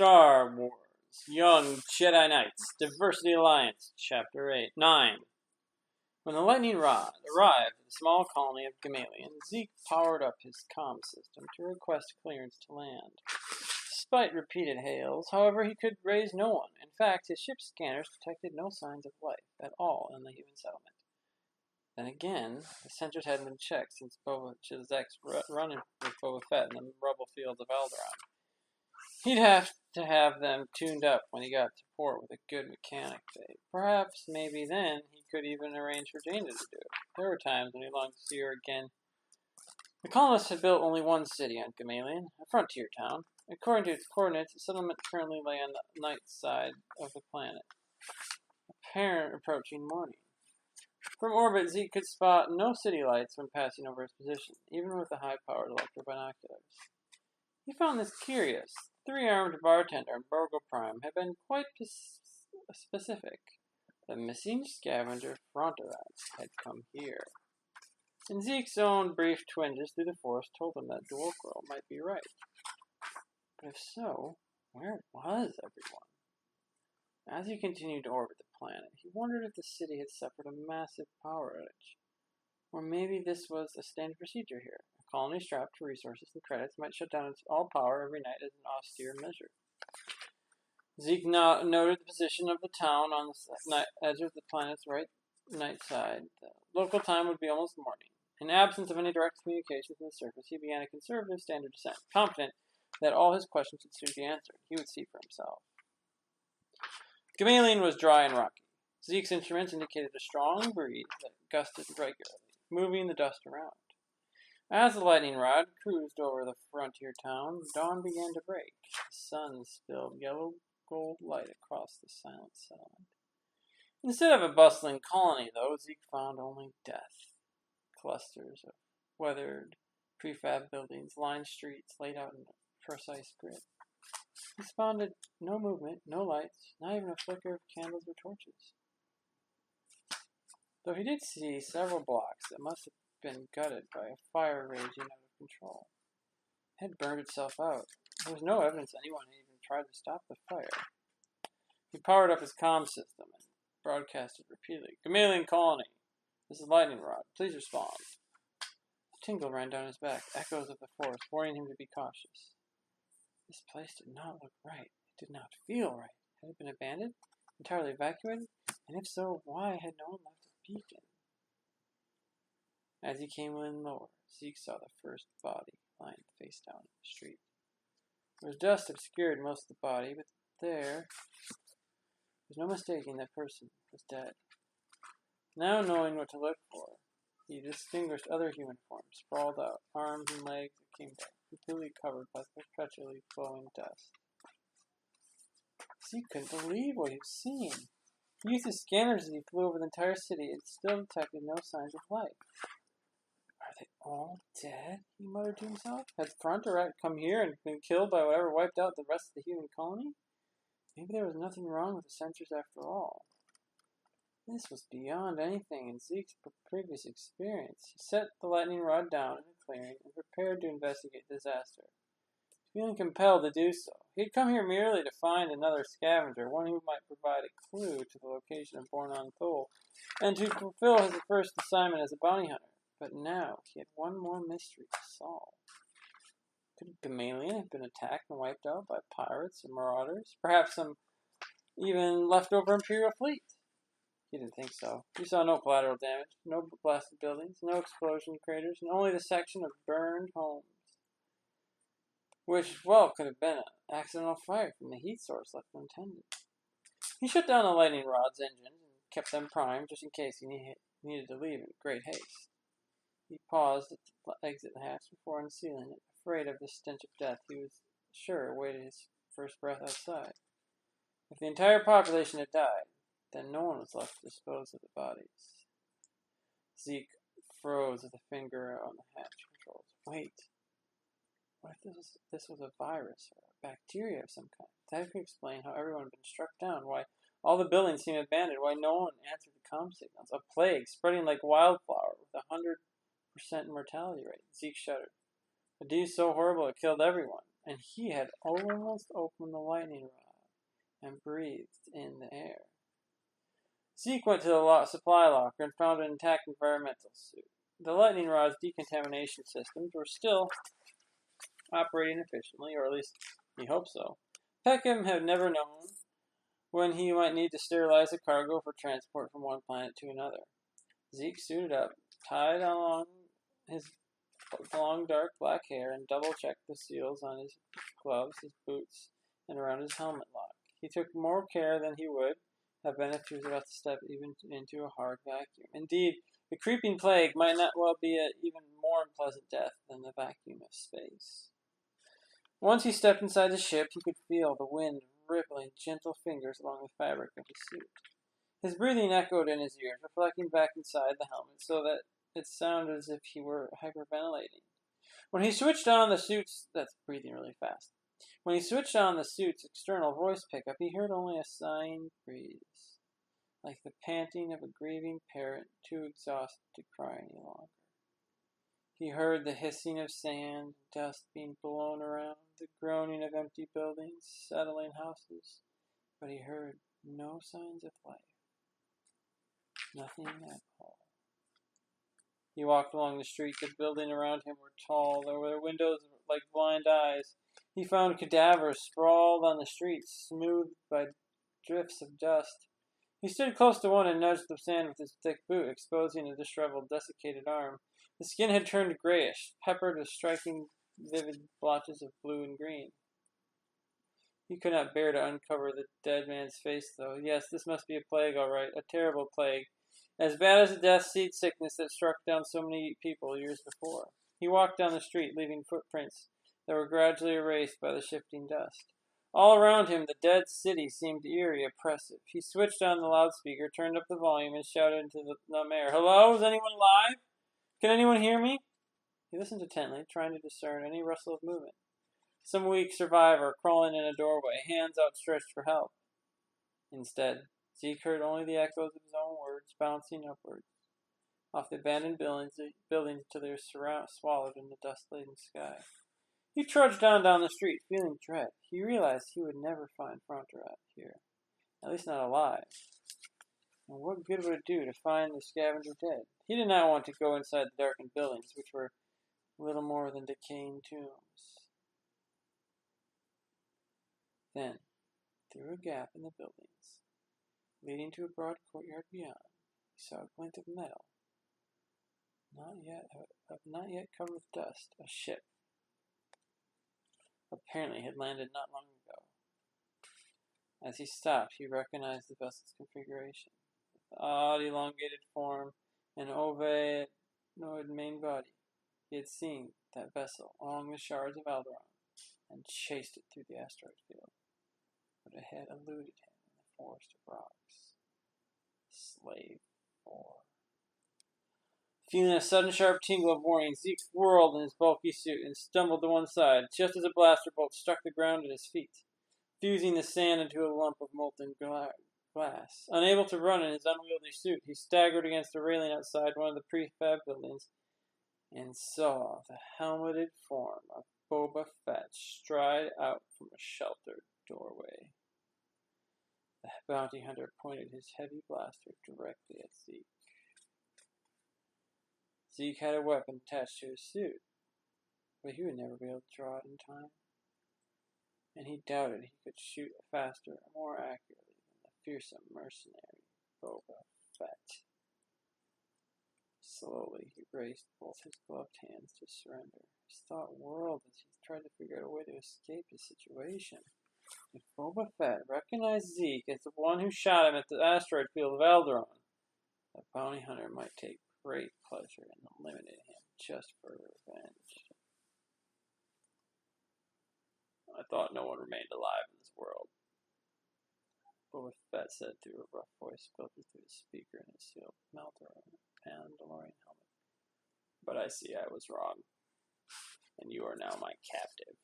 Star Wars, Young Jedi Knights, Diversity Alliance, Chapter 9. When the lightning rod arrived at the small colony of Gamalion, Zeke powered up his comm system to request clearance to land. Despite repeated hails, however, he could raise no one. In fact, his ship's scanners detected no signs of life at all in the human settlement. Then again, the sensors hadn't been checked since Boba Chizek's run with Boba Fett in the rubble fields of Alderaan. He'd have to have them tuned up when he got to port with a good mechanic bay. Perhaps, maybe then, he could even arrange for Jaina to do it. There were times when he longed to see her again. The colonists had built only one city on Gamalion, a frontier town. According to its coordinates, the settlement currently lay on the night side of the planet, apparent approaching morning. From orbit, Zeke could spot no city lights when passing over his position, even with the high-powered electro binoculars. He found this curious. The three-armed bartender in Borgo Prime had been quite specific. The missing scavenger Fronterats had come here. And Zeke's own brief twinges through the force told him that Dwarf Girl might be right. But if so, where was everyone? As he continued to orbit the planet, he wondered if the city had suffered a massive power outage. Or maybe this was a standard procedure here. A colony strapped to resources and credits might shut down all power every night as an austere measure. Zeke noted the position of the town on the edge of the planet's right night side. The local time would be almost morning. In absence of any direct communication from the surface, he began a conservative standard descent, confident that all his questions would soon be answered. He would see for himself. Gamalion was dry and rocky. Zeke's instruments indicated a strong breeze that gusted regularly, moving the dust around. As the lightning rod cruised over the frontier town, dawn began to break. The sun spilled yellow-gold light across the silent settlement. Instead of a bustling colony, though, Zeke found only death. Clusters of weathered prefab buildings lined streets laid out in a precise grid. He spotted no movement, no lights, not even a flicker of candles or torches. Though he did see several blocks that must have been gutted by a fire raging out of control. It had burned itself out. There was no evidence anyone had even tried to stop the fire. He powered up his comm system and broadcasted repeatedly. Gamalion Colony, this is Lightning Rod. Please respond. A tingle ran down his back, echoes of the force, warning him to be cautious. This place did not look right. It did not feel right. Had it been abandoned? Entirely evacuated? And if so, why had no one left a beacon? As he came in lower, Zeke saw the first body lying face down in the street. There was dust obscured most of the body, but there was no mistaking that person was dead. Now knowing what to look for, he distinguished other human forms, sprawled out, arms and legs akimbo, completely covered by perpetually flowing dust. Zeke couldn't believe what he was seeing. He used his scanners as he flew over the entire city and still detected no signs of life. Are they all dead? He muttered to himself. Had Fronterat come here and been killed by whatever wiped out the rest of the human colony? Maybe there was nothing wrong with the sensors after all. This was beyond anything in Zeke's previous experience. He set the lightning rod down in a clearing and prepared to investigate the disaster. Feeling compelled to do so, he had come here merely to find another scavenger, one who might provide a clue to the location of Born-on Thol, and to fulfill his first assignment as a bounty hunter. But now he had one more mystery to solve. Could Gamalion have been attacked and wiped out by pirates or marauders? Perhaps some even leftover Imperial fleet? He didn't think so. He saw no collateral damage, no blasted buildings, no explosion craters, and only the section of burned homes, which, well, could have been an accidental fire from the heat source left untended. He shut down the lightning rod's engines and kept them primed just in case he needed to leave in great haste. He paused at the exit hatch before unsealing it, afraid of the stench of death he was sure awaited his first breath outside. If the entire population had died, then no one was left to dispose of the bodies. Zeke froze with a finger on the hatch controls. Wait. What if this was a virus or a bacteria of some kind? That could explain how everyone had been struck down, why all the buildings seemed abandoned, why no one answered the comm signals. A plague spreading like wildflower with 100% mortality rate. Zeke shuddered. A disease so horrible it killed everyone. and he had almost opened the lightning rod and breathed in the air. Zeke went to the supply locker and found an intact environmental suit. The lightning rod's decontamination systems were still operating efficiently, or at least he hoped so. Peckham had never known when he might need to sterilize a cargo for transport from one planet to another. Zeke suited up, tied along his long dark black hair, and double-checked the seals on his gloves, his boots, and around his helmet lock. He took more care than he would have been if he was about to step even into a hard vacuum. Indeed, the creeping plague might not well be an even more unpleasant death than the vacuum of space. Once he stepped inside the ship, he could feel the wind rippling gentle fingers along the fabric of his suit. His breathing echoed in his ears, reflecting back inside the helmet so that it sounded as if he were hyperventilating. When he switched on the suit's... That's breathing really fast. When he switched on the suit's external voice pickup, he heard only a sighing breeze, like the panting of a grieving parent too exhausted to cry any longer. He heard the hissing of sand and dust being blown around, the groaning of empty buildings, settling houses, but he heard no signs of life. Nothing at all. He walked along the street. The buildings around him were tall. There were windows like blind eyes. He found cadavers sprawled on the streets, smoothed by drifts of dust. He stood close to one and nudged the sand with his thick boot, exposing a disheveled, desiccated arm. The skin had turned grayish, peppered with striking, vivid blotches of blue and green. He could not bear to uncover the dead man's face, though. Yes, this must be a plague, all right, a terrible plague, as bad as the death seed sickness that struck down so many people years before. He walked down the street, leaving footprints that were gradually erased by the shifting dust. All around him, the dead city seemed eerie, oppressive. He switched on the loudspeaker, turned up the volume, and shouted into the numb air, "Hello? Is anyone alive? Can anyone hear me?" He listened intently, trying to discern any rustle of movement. Some weak survivor crawling in a doorway, hands outstretched for help. Instead, Zeke heard only the echoes of his own words bouncing upwards off the abandoned buildings till they were swallowed in the dust-laden sky. He trudged down the street, feeling dread. He realized he would never find Fronterat here, at least not alive. And what good would it do to find the scavenger dead? He did not want to go inside the darkened buildings, which were little more than decaying tombs. Then, through a gap in the buildings, leading to a broad courtyard beyond, he saw a glint of metal, not yet covered with dust. A ship. Apparently had landed not long ago. As he stopped, he recognized the vessel's configuration. The odd, elongated form and ovoid main body. He had seen that vessel along the shards of Alderaan and chased it through the asteroid field, but it had eluded him in the forest of rocks. Slave 4. Feeling a sudden sharp tingle of warning, Zeke whirled in his bulky suit and stumbled to one side, just as a blaster bolt struck the ground at his feet, fusing the sand into a lump of molten glass. Unable to run in his unwieldy suit, he staggered against the railing outside one of the prefab buildings and saw the helmeted form of Boba Fett stride out from a sheltered doorway. The bounty hunter pointed his heavy blaster directly at Zeke. Zeke had a weapon attached to his suit, but he would never be able to draw it in time, and he doubted he could shoot faster or more accurately than the fearsome mercenary Boba Fett. Slowly, he raised both his gloved hands to surrender. His thought whirled as he tried to figure out a way to escape his situation. If Boba Fett recognized Zeke as the one who shot him at the asteroid field of Alderaan, the bounty hunter might take great pleasure in eliminating him just for revenge. I thought no one remained alive in this world, Boba Fett said through a rough voice filtered through the speaker in his sealed Mandalorian helmet. But I see I was wrong, and you are now my captive.